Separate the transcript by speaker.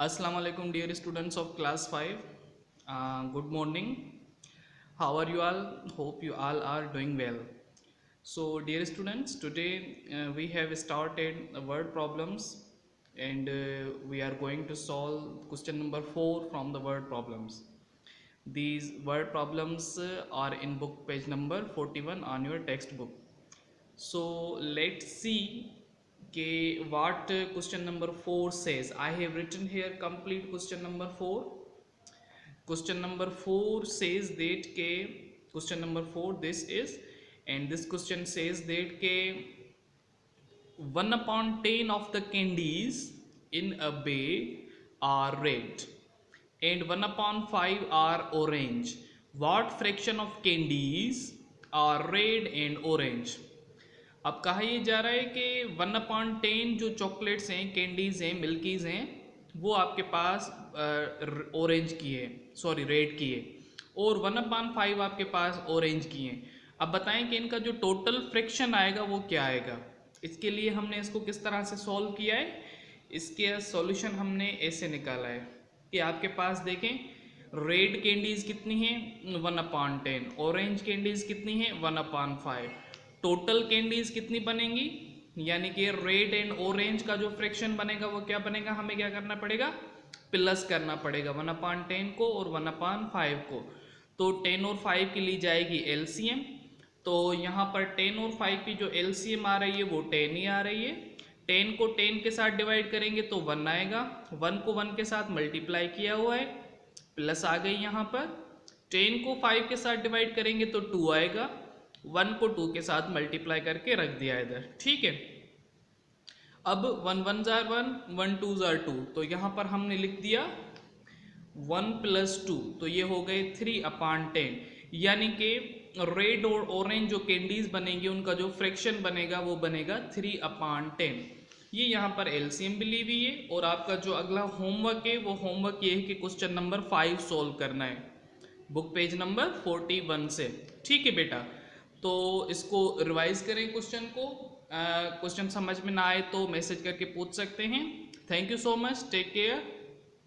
Speaker 1: Assalamu alaikum, dear students of class 5. Good morning. How are you all? Hope you all are doing well. So, dear students, today we have started word problems and we are going to solve question number 4 from the word problems. These word problems are in book page number 41 on your textbook. So let's see what question number 4 says. I have written here complete question number 4. Question number 4 says that question number 4 this is, and this question says that 1 upon 10 of the candies in a bag are red and 1 upon 5 are orange. What fraction of candies are red and orange? अब कहा ये जा रहा है कि 1/10 जो chocolates हैं, candies हैं, मिल्कीज हैं, वो आपके पास ऑरेंज की है, सॉरी रेड की है, और 1/5 आपके पास ऑरेंज की हैं। अब बताएं कि इनका जो टोटल फ्रैक्शन आएगा वो क्या आएगा। इसके लिए हमने इसको किस तरह से सॉल्व किया है, इसके सॉल्यूशन हमने ऐसे निकाला है कि आपके पास देखें रेड कैंडीज कितनी है 1/10, ऑरेंज कैंडीज कितनी है 1/5, टोटल कैंडीज कितनी बनेंगी, यानी कि रेड एंड ऑरेंज का जो फ्रैक्शन बनेगा वो क्या बनेगा, हमें क्या करना पड़ेगा, प्लस करना पड़ेगा 1/10 को और 1/5 को। तो 10 और 5 की ली जाएगी एलसीएम। तो यहाँ पर 10 और 5 की जो एलसीएम आ रही है वो 10 ही आ रही है। 10 को 10 के साथ डिवाइड करेंगे तो 1 आएगा, 1 को 1 के साथ मल्टीप्लाई किया हुआ है, प्लस आ गई यहाँ पर। 10 को 5 के साथ डिवाइड करेंगे तो 2 आएगा, 1 को 2 के साथ मल्टीप्लाई करके रख दिया इधर, ठीक है। अब 1 1 जार 1, 1 2 जार 2, तो यहाँ पर हमने लिख दिया 1 + 2, तो ये हो गए 3/10, यानी कि रेड और ऑरेंज जो कैंडीज बनेंगी उनका जो फ्रैक्शन बनेगा वो बनेगा 3/10। ये यहाँ पर एलसीएम भी ली हुई है, और आपका जो अगला होमवर्क है वो होमवर्क ये है कि क्वेश्चन नंबर 5 सॉल्व करना है बुक पेज नंबर 41 से, ठीक है बेटा। तो इसको रिवाइज करें क्वेश्चन को, क्वेश्चन समझ में ना आए तो मैसेज करके पूछ सकते हैं। Thank you so much, take care.